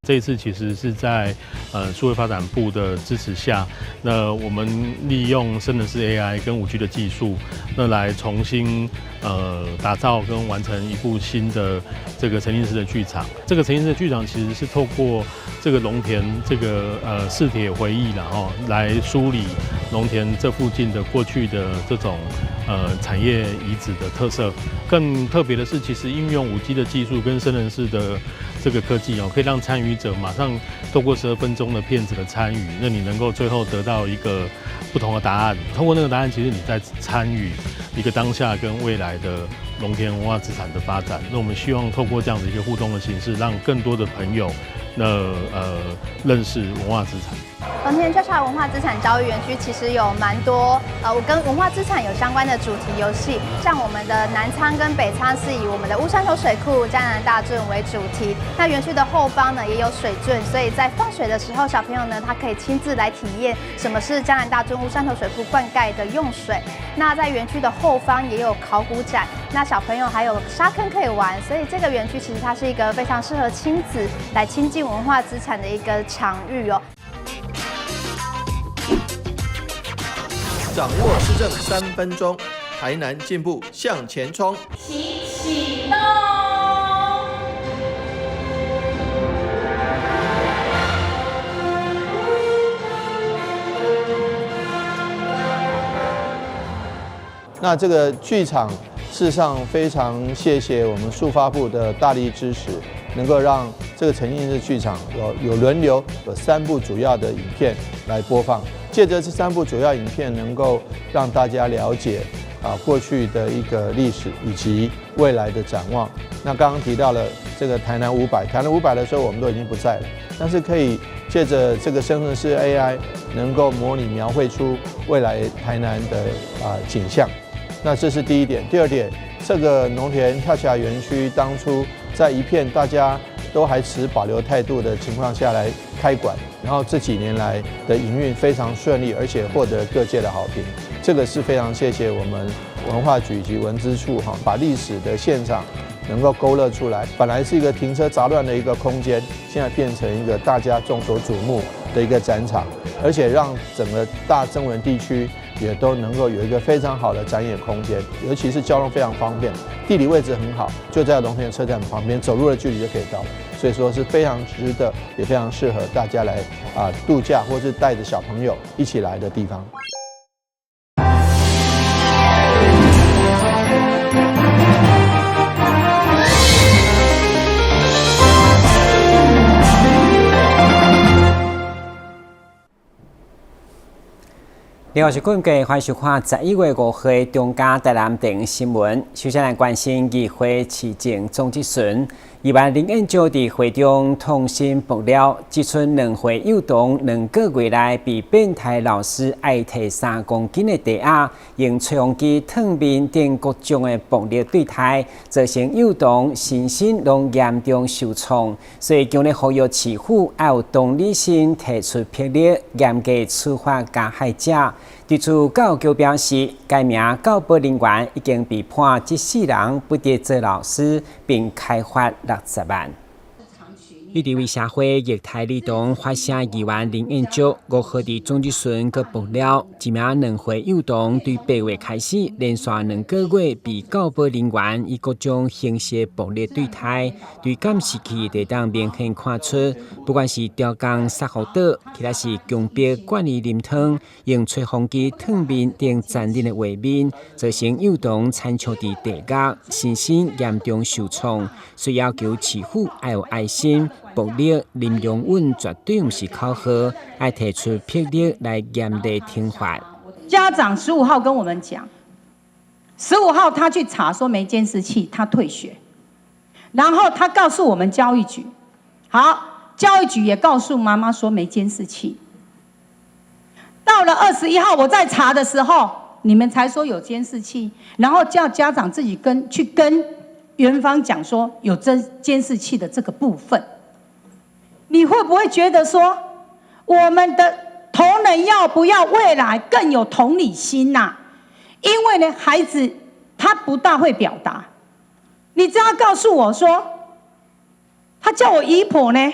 这一次其实是在数位发展部的支持下，那我们利用生成式 AI 跟5G 的技术，那来重新打造跟完成一部新的这个沉浸式的剧场。这个沉浸式的剧场其实是透过这个农田这个市铁回忆然后来梳理农田这附近的过去的这种产业遗址的特色。更特别的是，其实应用5G 的技术跟生成式的这个科技可以让参与者马上透过12分钟的片子的参与，那你能够最后得到一个不同的答案。通过那个答案，其实你在参与一个当下跟未来的农田文化资产的发展。那我们希望透过这样的一个互动的形式，让更多的朋友认识文化资产。农田交叉文化资产教育园区其实有蛮多跟文化资产有相关的主题游戏，像我们的南仓跟北仓是以我们的乌山头水库、嘉南大圳为主题。那园区的后方呢也有水圳，所以在放水的时候，小朋友呢他可以亲自来体验什么是嘉南大圳、乌山头水库灌溉的用水。那在园区的后方也有考古展，那小朋友还有沙坑可以玩，所以这个园区其实它是一个非常适合亲子来亲近文化资产的一个场域哦。掌握施政3分钟，台南进步向前冲，请启动。那这个剧场，事实上非常谢谢我们数发部的大力支持，能够让这个沉浸式剧场有轮流有3部主要的影片来播放。借着这3部主要影片，能够让大家了解过去的一个历史以及未来的展望。那刚刚提到了这个台南500，台南500的时候我们都已经不在了，但是可以借着这个生成式 AI， 能够模拟描绘出未来台南的景象。那这是第一点。第二点，这个农田跳峡园区当初在一片大家都还持保留态度的情况下来开馆，然后这几年来的营运非常顺利，而且获得各界的好评。这个是非常谢谢我们文化局以及文资处把历史的现场能够勾勒出来。本来是一个停车杂乱的一个空间，现在变成一个大家众所瞩目的一个展场，而且让整个大曾文地区也都能够有一个非常好的展演空间，尤其是交通非常方便，地理位置很好，就在龙田车站旁边，走路的距离就可以到了。所以说是非常值得，也非常适合大家来度假，或是带着小朋友一起来的地方。另外是本季欢迎收看11月5日中嘉台南电影新闻。首先来关心议会市政总质询，议员林彦洲伫会中痛心爆料，即阵2岁幼童2个月内被变态老师爱摕3公斤的地鸭，用吹风机烫面等各种的暴力对待，造成幼童身心拢严重受创。所以强烈呼吁市府要有同理心，提出霹雳，严格处罚加害者。对此，教育局表示，该名教保人员已经被判这4人不得做老师，并开罚60万。伊伫为社会虐待儿童发声议员林彦洲5号伫总质询佮爆料，一名2岁幼童对8月开始连续2个月被教保人员以各种形式暴力对待，对监视器会当明显看出，不管是吊钢、杀虎刀，其他是强迫灌伊啉汤、用吹风机烫面等残忍的画面，造成幼童惨笑伫地角，身心严重受创。需要求市府要有爱心。暴力、零容忍绝对不是口号，要提出霹雳来严厉惩罚。家长15号跟我们讲，15号他去查说没监视器，他退学。然后他告诉我们教育局，好，教育局也告诉妈妈说没监视器。到了21号我在查的时候，你们才说有监视器，然后叫家长自己跟园方讲说有监视器的这个部分。你会不会觉得说，我们的同仁要不要未来更有同理心呐？因为呢，孩子他不大会表达，你只要告诉我说，他叫我姨婆呢，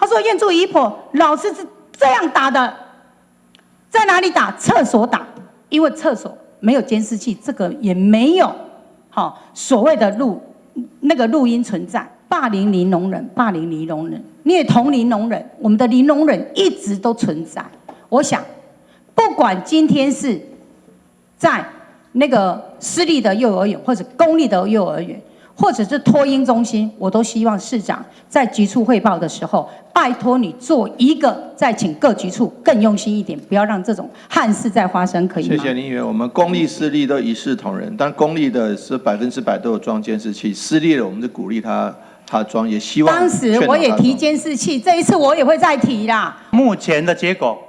他说验出姨婆，老师是这样打的，在哪里打？厕所打，因为厕所没有监视器，这个也没有所谓的录音存在。霸凌零容忍，霸凌零容忍，虐童零容忍，我们的零容忍一直都存在。我想，不管今天是在那个私立的幼儿园，或者公立的幼儿园，或者是托婴中心，我都希望市长在局处汇报的时候，拜托你做一个，再请各局处更用心一点，不要让这种憾事再发生，可以吗？谢谢林议员，我们公立私立都一视同仁，但公立的是100%都有装监视器，私立的我们是鼓励他装，也希望。当时我也提监视器，这一次我也会再提啦。目前的结果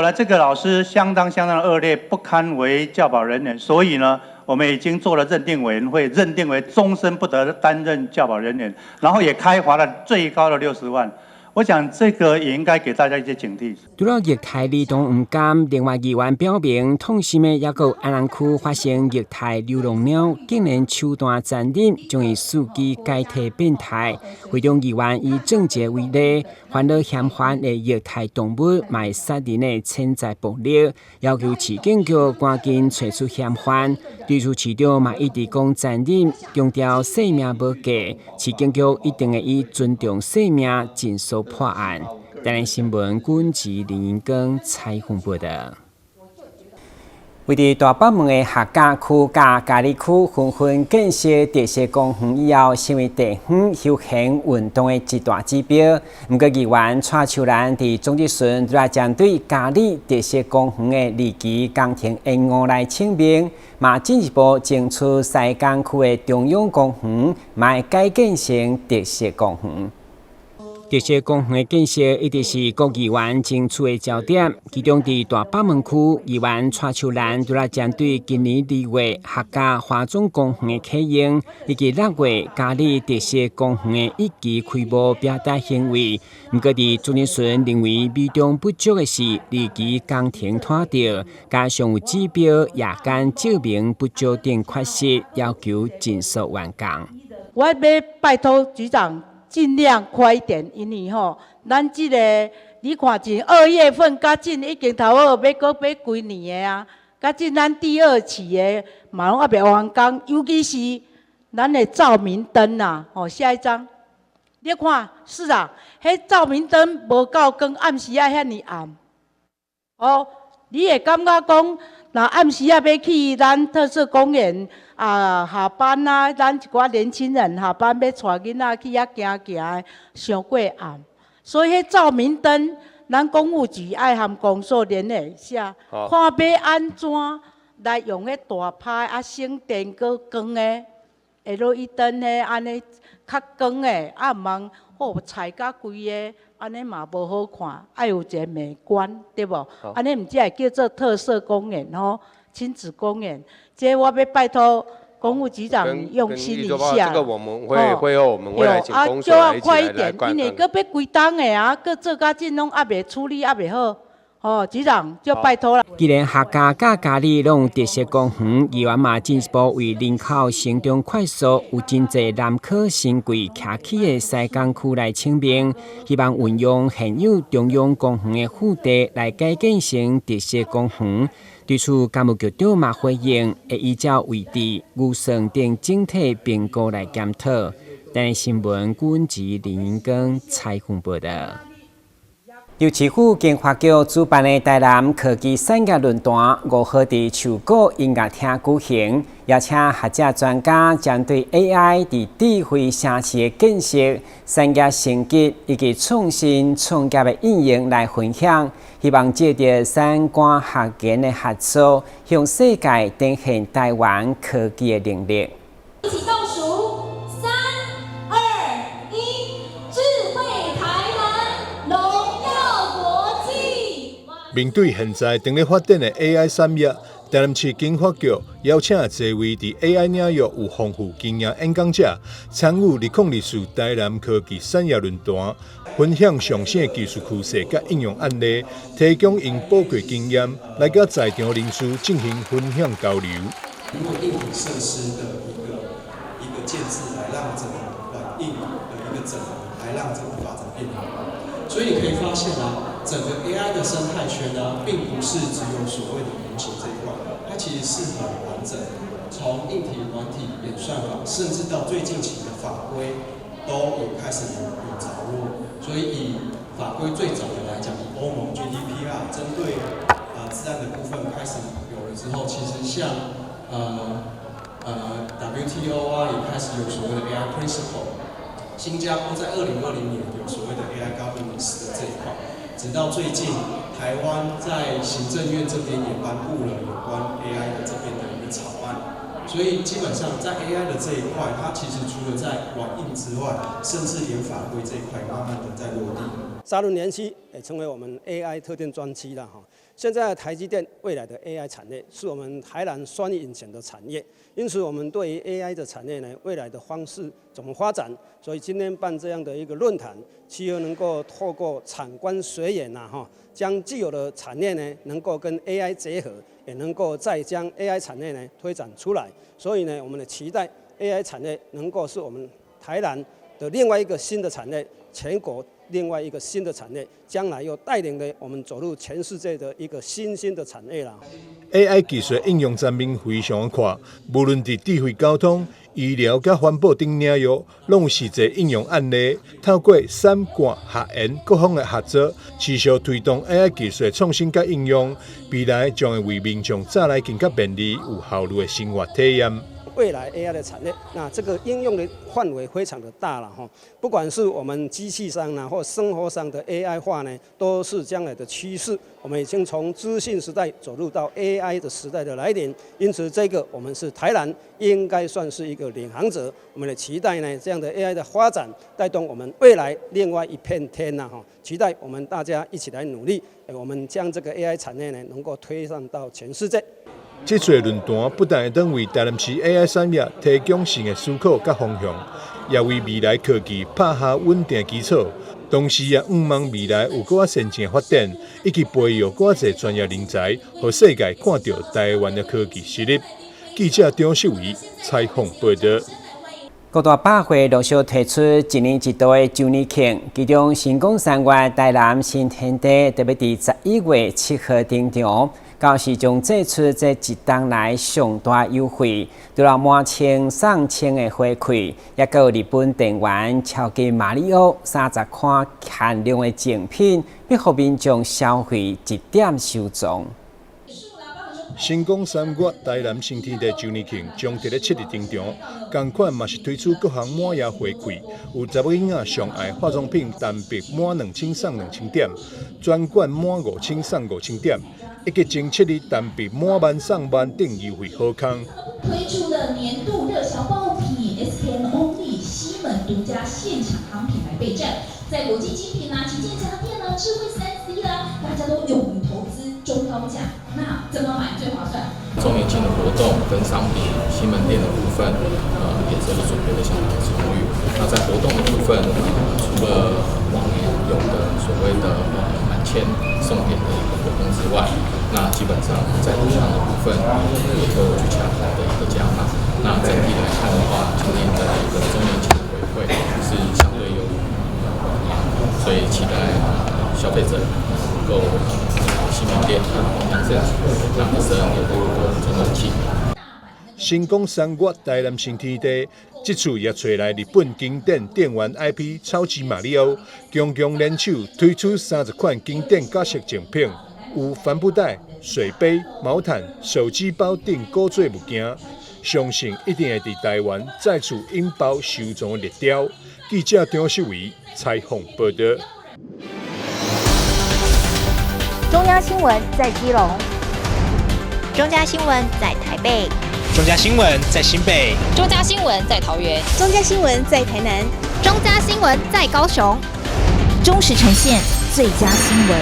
呢，这个老师相当的恶劣，不堪为教保人员，所以呢，我们已经做了认定委员会，认定为终身不得担任教保人员，然后也开罚了最高的60万。我想这个也应该给大家一些警惕。除了液态儿童唔甘，另外议员表明，痛心的也有安南区发生液态流浪猫，竟然手段残忍，将伊司机改替变态。会中议员以政界为例，犯了嫌犯的液态动物卖杀人的潜在暴力，要求市警局赶紧找出嫌犯。对此市长嘛一直讲残忍，强调性命无价，市警局一定会以尊重性命尽速破案。台南新闻军旗林英光采访报道。为伫大北门的客家区、甲嘉义区纷纷建设特色公园以后，成为地方休闲运动的一大指标。不过，议员蔡秋兰伫总集顺来针对嘉义特色公园的日期工程延误来请命，嘛进一步争取西港区的中央公园，卖改建成特色公园。特色公园的建设一直是各议员争取的焦点，其中伫大北门区，议员蔡秋兰就来针对今年2月客家花种公园的启用，以及6月嘉义特色公园的一期开幕表达行为。不过，伫朱立顺认为美中不足的是日期工程拖着，加上有指标夜间照明不足等缺失，要求尽速完工。我要拜托局长。尽量快一点，因为咱这个你看进2月份，甲进已经头要几年的啊，甲进咱第2期的嘛拢还袂完工，尤其是咱的照明灯啊，下一张，你看是啊，迄照明灯无够光，暗时啊遐尼暗，你会感觉讲，那暗时啊要去咱特色公园。下班啊，咱一寡年轻人下班要带囡仔去遐行行的，伤过暗。所以迄照明灯，咱公务局爱含公所联系下，看要安怎来用迄大派省电搁光的 LED 灯的，安尼较光的，毋茫彩甲规个，安尼嘛无好看，爱有一个美观，对无？安尼毋只会叫做特色公园亲子公园，这我要拜托公务局长用心一下。这个我们会后我们会来请公所来一起来观因为搁要规档的啊，搁做甲紧拢还袂处理，还袂好。局长就拜托了。既然客家甲嘉义拢特色公园，议员嘛进一步为人口成长快速、有真侪南科新贵徛起的西港区来请命，希望运用现有中央公园的腹地来改建成特色公园。对此，教育局长嘛回应，会依照位置、预算等整体评估来检讨。台南新闻军旗林英光采访报道。由市府经发局主办的台南科技产业论坛5号伫树谷音乐厅举行，邀请学者专家针对 AI 伫智慧城市的建设、产业升级以及创新创业的应用来分享，希望借着产官学研的合作，向世界展现台湾科技的能力。一起倒数，3、2、1，智慧台南，荣耀国际。面对现在正在发展的 AI 产业，台南市经发局邀请多位伫 AI 领域有丰富经验演讲者，参与2024台南科技产业论坛，分享上新技术趋势甲应用案例，提供因宝贵经验来甲在场人士进行分享交流。通过硬体设施的一个建制，来让整个软硬的一个整合，来让整个发展变好。所以你可以发现啊，整个 AI 的生态圈呢，并不是只有所谓的模型这一块，它其实是很完整的，从硬体、软体、演算法，甚至到最近期的法规，都有开始有着落。所以以法规最早的来讲，以欧盟 GDPR 针对治安的部分开始有了之后，其实像WTO 啊也开始有所谓的 AI Principle。新加坡在2020年有所谓的 AI Governance 的这一块，直到最近台湾在行政院这边也颁布了有关 AI 的这边的一个草案，所以基本上在 AI 的这一块，它其实除了在软硬之外，甚至连法规这一块慢慢的在落地。沙仑联溪也成为我们 AI 特定专区了哈。现在台积电未来的 AI 产业是我们台南双引擎的产业，因此我们对于 AI 的产业呢，未来的方式怎么发展？所以今天办这样的一个论坛，希望能够透过产官学研哈，将既有的产业呢，能够跟 AI 结合，也能够再将 AI 产业呢推展出来。所以呢，我们的期待 AI 产业能够是我们台南的另外一个新的产业，全国另外一个新的产业，将来又带领了我们走入全世界的一个新兴的产业啦。AI 技术应用层面非常宽，无论伫智慧交通、医疗甲环保等领域，拢有实际应用案例。透过三管学研各方的合作，持续推动 AI 技术的创新甲应用，未来将会为民众带来更加便利、有效率的生活体验。未来 AI 的产业，那这个应用的范围非常的大了哈。不管是我们机器上呢，或生活上的 AI 化呢，都是将来的趋势。我们已经从资讯时代走入到 AI 的时代的来临，因此这个我们是台南应该算是一个领航者。我们的期待呢，这样的 AI 的发展带动我们未来另外一片天呐哈。期待我们大家一起来努力，我们将这个 AI 产业呢，能够推上到全世界。这次论坛不但会当为台南市 AI 产业提供新的思考甲方向，也为未来科技打下稳定基础。同时也盼望未来有更先进的发展，以及培育更多专业人才，让世界看到台湾的科技实力。记者张秀仪采访报道。各大百货陆续推出一年一度的周年庆，其中成功3月台南新天地特别伫11月7号登场。到时将祭出这一冬来上大优惠，除了满千送千的回馈，也有日本电玩超级马里奥30款限量的赠品，要互民众消费1点收藏。成功3月台南新天地周年庆将伫咧7日登场，同款嘛是推出各项满额回馈，有查某囡仔上爱化妆品单笔满2000送2000点，专柜满5000送5000点。以及前7日单笔满10000送10000等优惠好康。推出了年度热销爆品 SKM Only 西门独家现场夯品来备战，在国际精品啦、旗舰家电啦、智慧3C 啦，大家都勇于投资中高价，那怎么买最划算？周年庆的活动跟商品，西门店的部分，也是准备的相当充裕。那在活动的部分，除了往年有的所谓的满千送点的一个活动之外，那基本上在路上的部分也都有去强化的一个加码。那整体来看的话，今年的一个周年庆的回馈是相对有，所以期待消费者能够西门店往上升，让12年的一个周年庆。成功3月台南新天地，这次也找来日本经典电玩 IP 超级马里奥，强强联手推出30款经典角色赠品，有帆布袋、水杯、毛毯、手机包等古早物件，相信一定会在台湾再次引爆收藏的热潮。记者张秀仪采访报道。中央新闻在基隆，中嘉新闻在台北，中嘉新闻在新北，中嘉新闻在桃园，中嘉新闻在台南，中嘉新闻在高雄，忠实呈现最佳新闻。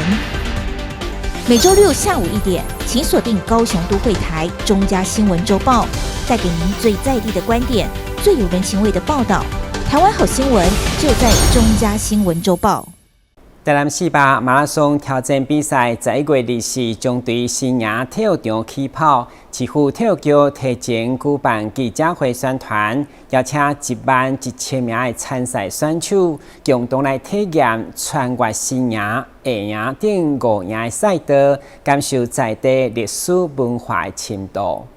每周六下午1点，请锁定高雄都会台中嘉新闻周报，带给您最在地的观点，最有人情味的报道。台湾好新闻就在中嘉新闻周报。台南400马拉松挑战比赛11月24将对新营体育场起跑。市府体育局提前举办记者会宣传，邀请11000名的参赛选手共同来体验穿越新营、下营等5营的赛道，感受在地历史文化的深度。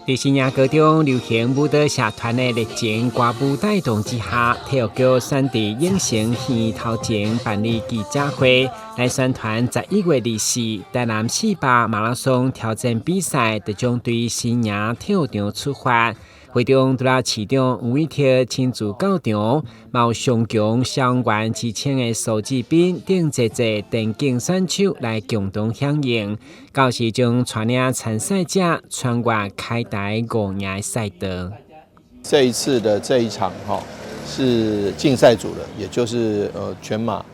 在新营高中流行舞蹈社团的热情歌舞带动之下，体育局选在影城园头前办理记者会，来宣传11月24台南400马拉松挑战比赛即将对新营体育场出发。会中除了市长吴伟霆亲自到场，也有上强伤员之称的苏志斌等一电竞选手来共同响应，到时将带领参赛者穿越开台5营赛道。这一次的这一场是竞赛组的，也就是全马。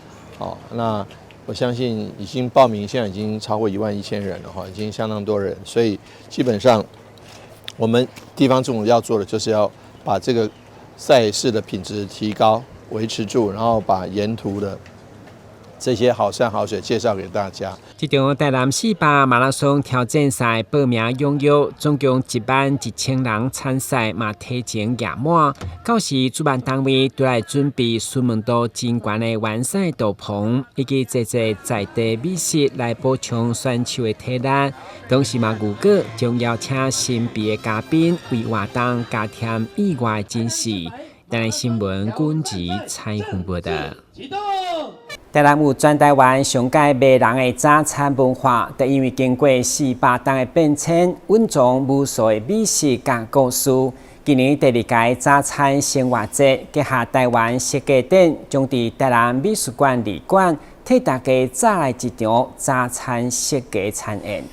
那我相信已经报名，现在已经超过11000人了已经相当多人，所以基本上我们地方政府要做的就是要把这个赛事的品质提高、维持住，然后把沿途的这些好山好水介绍给大家。这场台南400马拉松挑战赛报名踊跃，总共11000人参赛，嘛提前额满。到时主办单位都来准备专门度真悬的完赛道棚，以及在地美食来补充选手的体力。同时嘛，预告将邀请神秘的嘉宾为活动加添意外惊喜。台南新闻军集采访报道。台南有全台湾上届迷人的早餐文化，就因为经过400天的变迁，蕴藏无数的美食甲故事。今年第2届早餐生活节，结合台湾设计展，将伫台南美术馆2馆，替大家再来一场早餐设计餐宴。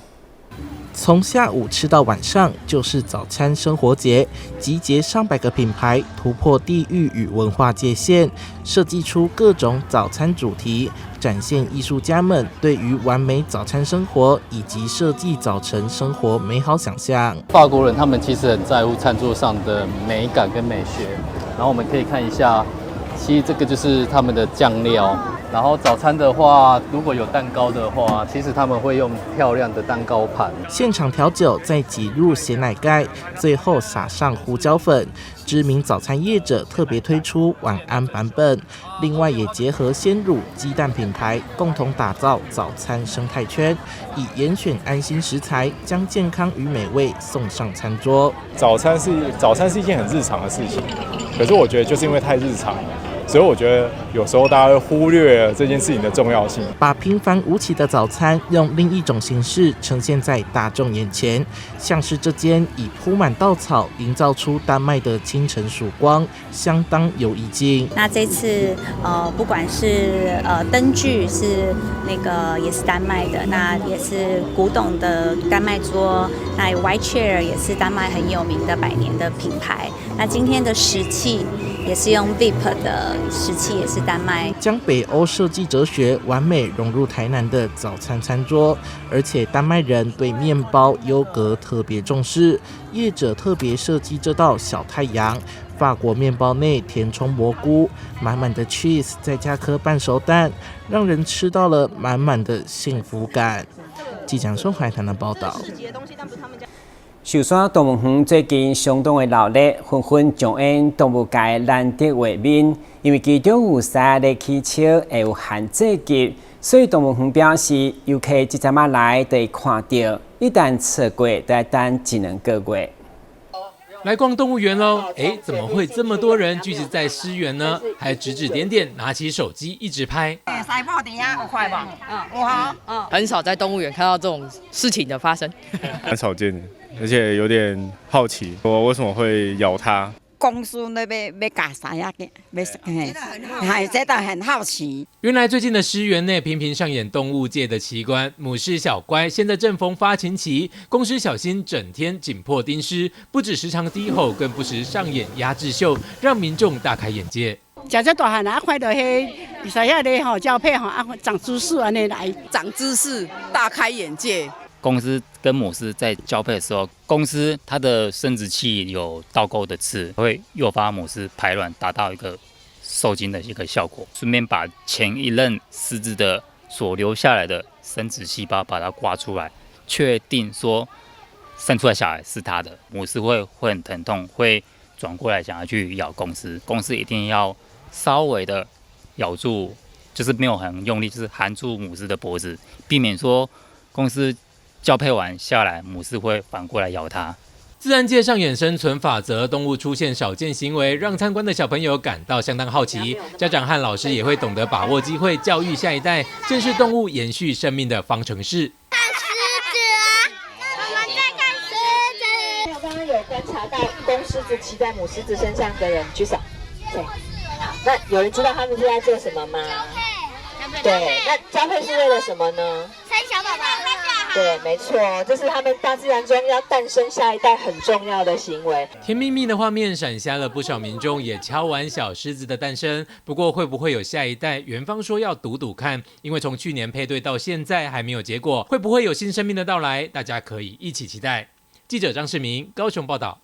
从下午吃到晚上，就是早餐生活节，集结上百个品牌，突破地域与文化界限，设计出各种早餐主题，展现艺术家们对于完美早餐生活以及设计早晨生活美好想象。法国人他们其实很在乎餐桌上的美感跟美学，然后我们可以看一下，其实这个就是他们的酱料。然后早餐的话，如果有蛋糕的话，其实他们会用漂亮的蛋糕盘。现场调酒，再挤入咸奶盖，最后撒上胡椒粉。知名早餐业者特别推出晚安版本，另外也结合鲜乳、鸡蛋品牌，共同打造早餐生态圈，以严选安心食材，将健康与美味送上餐桌。早餐是一件很日常的事情，可是我觉得就是因为太日常了。所以我觉得有时候大家会忽略了这件事情的重要性，把平凡无奇的早餐用另一种形式呈现在大众眼前，像是这间以铺满稻草营造出丹麦的清晨曙光，相当有意境。那这次不管是灯具是那个也是丹麦的，那也是古董的丹麦桌，那 White Chair 也是丹麦很有名的100年的品牌。那今天的食器也是用 VIP 的食器，也是丹麦，将北欧设计哲学完美融入台南的早餐餐桌，而且丹麦人对面包、优格特别重视，业者特别设计这道小太阳。法国面包内填充蘑菇，满满的 cheese， 再加颗半熟蛋，让人吃到了满满的幸福感。记者宋海台南报道。寿山动物园最近相当的热闹，纷纷上演动物界难得画面。因为其中有3个起笑，会有限制级，所以动物园表示，游客即阵仔来就会看到，一旦错过，就要等1-2个月。来逛动物园喽！怎么会这么多人聚集在狮园呢？还指指点点，拿起手机一直拍。很少在动物园看到这种事情的发生，蛮少见的，而且有点好奇，我为什么会咬它？公司那边要干啥呀？觉得很好奇。原来最近的狮园内频频上演动物界的奇观，母狮小乖现在正逢发情期，公狮小新整天紧迫盯狮，不止时常低吼，更不时上演压制秀，让民众大开眼界。食这大汉啊，看到迄啥样的吼交配吼啊，长知识安尼来，长知识，大开眼界。公狮跟母狮在交配的时候，公狮它的生殖器有倒钩的刺，会诱发母狮排卵，达到一个受精的一个效果，顺便把前一任狮子的所留下来的生殖细胞把它刮出来，确定说生出来小孩是他的，母狮会很疼痛，会转过来想要去咬公狮，公狮一定要稍微的咬住，就是没有很用力，就是含住母狮的脖子，避免说公狮交配完下来，母狮会反过来咬它。自然界上演生存法则，动物出现少见行为，让参观的小朋友感到相当好奇。家长和老师也会懂得把握机会，教育下一代，正是动物延续生命的方程式。看狮子啊！我们在看狮子。我刚刚有观察到公狮子骑在母狮子身上的人举手。对，那有人知道他们是在做什么吗？对，那交配是为了什么呢？生小宝宝。对，没错，这是他们大自然中要诞生下一代很重要的行为。甜蜜蜜的画面闪瞎了不少民众，也敲完小狮子的诞生。不过会不会有下一代？园方说要赌赌看，因为从去年配对到现在还没有结果。会不会有新生命的到来？大家可以一起期待。记者张世明高雄报道。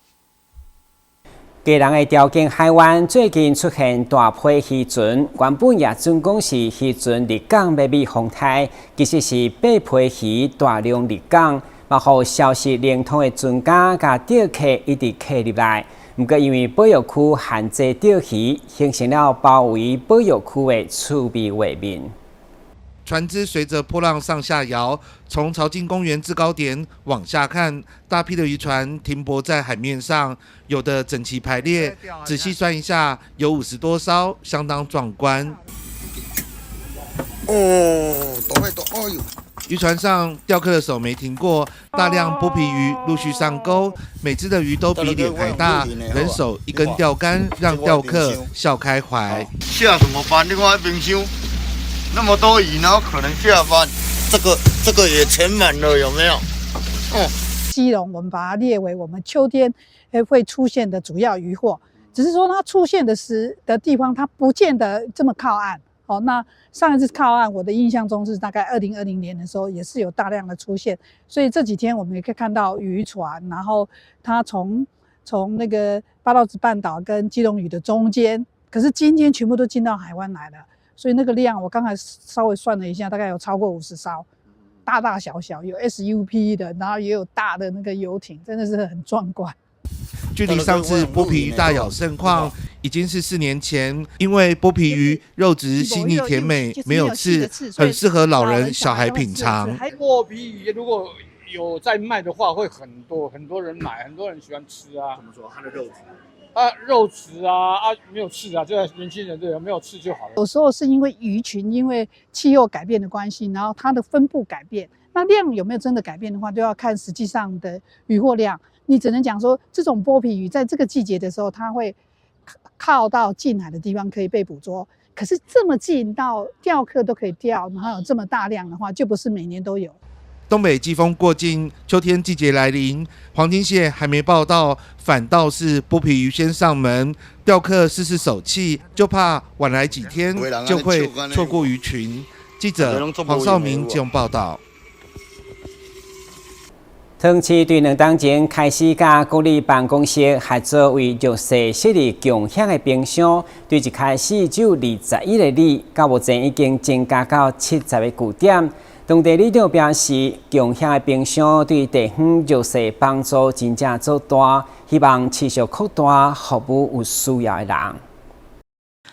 基隆的条件海湾最近出现大批渔船，原本也准讲是渔船入港要避风台，其实是八批鱼大量入港，也互消息灵通的船家甲钓客一直客入来。不过因为保育区限制钓鱼，形成了包围保育区的趣味画面。船只随着波浪上下摇，从潮境公园制高点往下看，大批的渔船停泊在海面上，有的整齐排列，仔细算一下，有50多艘，相当壮观。渔船上钓客的手没停过，大量剥皮鱼陆续上钩，每只的鱼都比脸还大，人手一根钓竿，让钓客笑开怀。下什么班？你看冰箱那么多鱼，然后可能下班，这个也全满了，有没有？基隆我们把它列为我们秋天会出现的主要渔获，只是说它出现的地方，它不见得这么靠岸。哦，那上一次靠岸，我的印象中是大概2020年的时候，也是有大量的出现。所以这几天我们也可以看到渔船，然后它从那个八道子半岛跟基隆屿的中间，可是今天全部都进到海湾来了。所以那个量，我刚才稍微算了一下，大概有超过50艘，大大小小，有 SUP 的，然后也有大的那个游艇，真的是很壮观。距离上次剥皮鱼大咬盛况已经是4年前，因为剥皮鱼肉质细腻甜美，没有刺，很适合老人小孩品尝。剥皮鱼如果有在卖的话，会很多人买，很多人喜欢吃啊。怎么说？它的肉质？肉质没有刺啊，这个年轻人对，没有刺就好了。有时候是因为鱼群因为气候改变的关系，然后它的分布改变，那量有没有真的改变的话，就要看实际上的渔获量。你只能讲说，这种剥皮鱼在这个季节的时候，它会靠到近海的地方可以被捕捉。可是这么近到钓客都可以钓，然后有这么大量的话，就不是每年都有。东北季风过境，秋天季节来临，黄金蟹还没报到，反倒是剥皮鱼先上门。钓客试试手气，就怕晚来几天就会错过鱼群。记者黄少明基隆报道。汤市对2天前开始甲国立办公室合作，为弱势设立共享的冰箱。对一开始只有21个里，到目前已经增加到70个据点。当地里长表示，共享的冰箱对地方弱势帮助真正做大，希望持续扩大，服务有需要的人。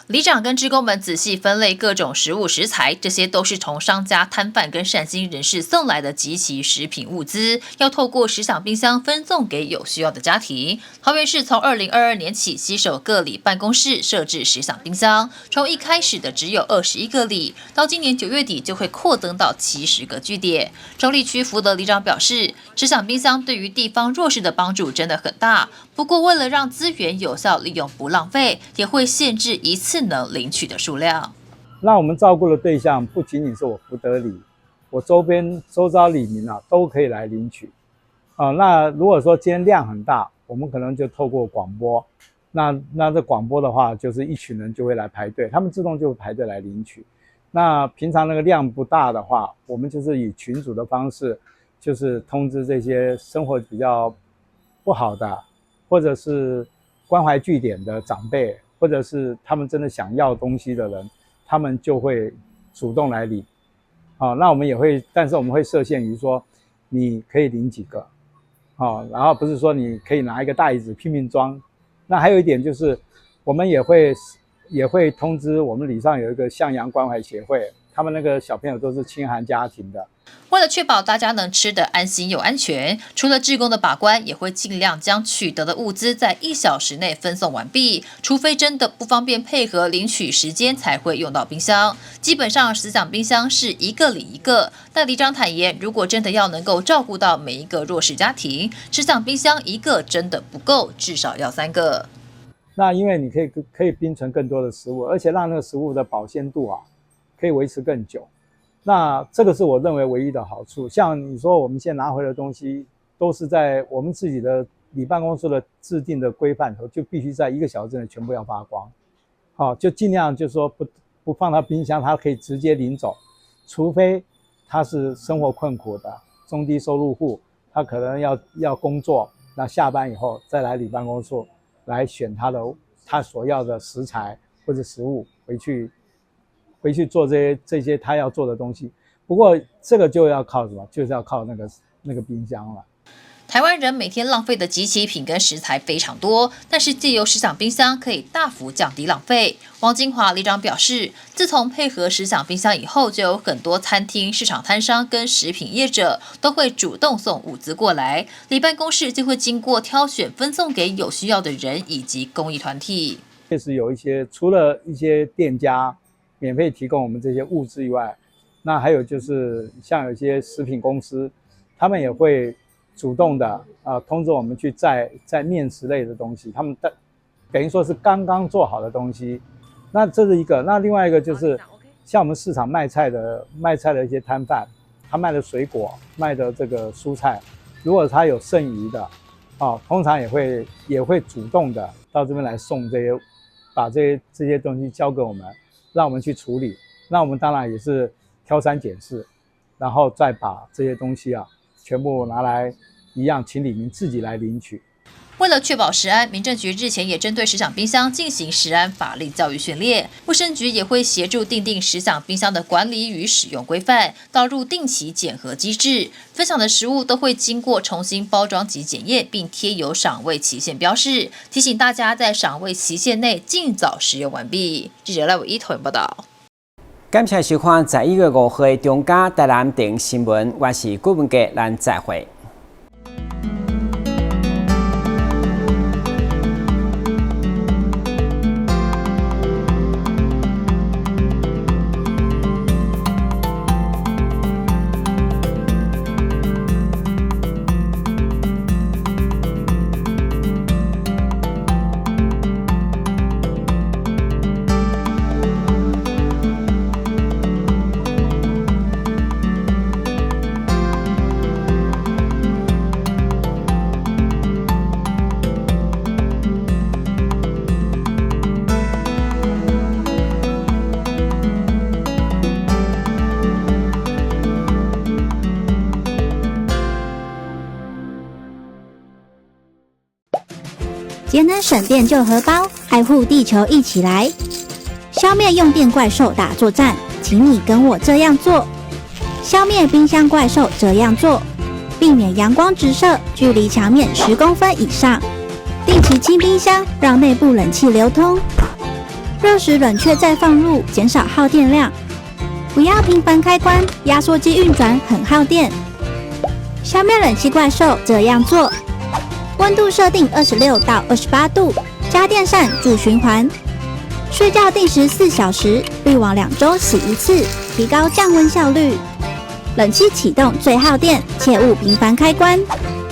里长跟职工们仔细分类各种食物食材，这些都是从商家、摊贩跟善心人士送来的集齐食品物资，要透过时享冰箱分送给有需要的家庭。桃园市从2022年起携手各里办公室设置时享冰箱，从一开始的只有21个里，到今年9月底就会扩增到70个据点。中坜区福德里长表示，时享冰箱对于地方弱势的帮助真的很大，不过为了让资源有效利用不浪费，也会限制一次能领取的数量。那我们照顾的对象不仅仅是我福德里，我周遭里民都可以来领取。那如果说今天量很大，我们可能就透过广播。那这广播的话，就是一群人就会来排队，他们自动就排队来领取。那平常那个量不大的话，我们就是以群组的方式，就是通知这些生活比较不好的，或者是关怀据点的长辈或者是他们真的想要东西的人，他们就会主动来领。那我们也会，但是我们会设限于说，你可以领几个，然后不是说你可以拿一个大椅子拼命装。那还有一点就是，我们也会通知我们里上有一个向阳关怀协会，他们那个小朋友都是清寒家庭的。为了确保大家能吃得安心又安全，除了志工的把关，也会尽量将取得的物资在1小时内分送完毕，除非真的不方便配合领取时间，才会用到冰箱。基本上思想冰箱是一个领一个，但里长坦言，如果真的要能够照顾到每一个弱势家庭，思想冰箱一个真的不够，至少要3个。那因为你可以冰存更多的食物，而且让那个食物的保鲜度可以维持更久。那这个是我认为唯一的好处。像你说我们现在拿回的东西都是在我们自己的里办公室的制定的规范头，就必须在1个小时内全部要发光。就尽量就是说不放到冰箱，它可以直接领走，除非他是生活困苦的中低收入户，他可能要工作，那下班以后再来里办公室来选他所要的食材或者食物回去做这些他要做的东西。不过这个就要靠什么？就是要靠那个冰箱了。台湾人每天浪费的即期品跟食材非常多，但是借由时享冰箱可以大幅降低浪费。汪金华里长表示，自从配合时享冰箱以后，就有很多餐厅、市场摊商跟食品业者都会主动送物资过来，里办公室就会经过挑选分送给有需要的人以及公益团体。确实有一些，除了一些店家免费提供我们这些物资以外，那还有就是像有些食品公司，他们也会主动的通知我们去载面食类的东西，他们等于说是刚刚做好的东西。那这是一个。那另外一个就是像我们市场卖菜的一些摊贩，他卖的水果、卖的这个蔬菜，如果他有剩余的通常也会主动的到这边来送把这些东西交给我们，让我们去处理。那我们当然也是挑三拣四，然后再把这些东西全部拿来一样，请里民自己来领取。为了确保食安，民政局日前也针对时享冰箱进行食安法令教育训练，卫生局也会协助订定时享冰箱的管理与使用规范，导入定期检核机制，分享的食物都会经过重新包装及检验，并贴有赏味期限标示，提醒大家在赏味期限内尽早使用完毕。记者赖伟一投影报道。感谢收看11月5日的中嘉台南电新闻，我是顾文杰，咱再会。节能省电救荷包，爱护地球一起来，消灭用电怪兽大作战，请你跟我这样做。消灭冰箱怪兽这样做，避免阳光直射，距离墙面10公分以上。定期清冰箱，让内部冷气流通。热时冷却再放入，减少耗电量。不要频繁开关，压缩机运转很耗电。消灭冷气怪兽这样做。温度设定26到28度，家电扇助循环。睡觉定时4小时，滤网2周洗一次，提高降温效率。冷气启动最耗电，切勿频繁开关。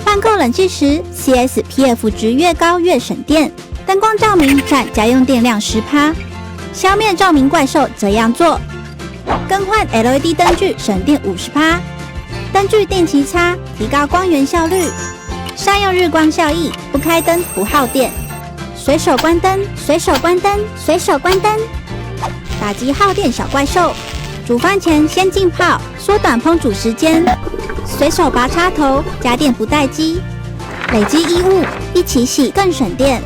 换购冷气时 ，CSPF 值越高越省电。灯光照明占家用电量10%。消灭照明怪兽这样做：更换 LED 灯具省电50%，灯具定期擦，提高光源效率。善用日光效益，不开灯不耗电。随手关灯，随手关灯，随手关灯，打击耗电小怪兽。煮饭前先浸泡，缩短烹煮时间。随手拔插头，家电不待机。累积衣物一起洗更省电。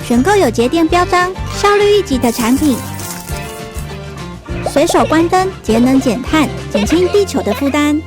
选购有节电标章、效率一级的产品。随手关灯，节能减碳，减轻地球的负担。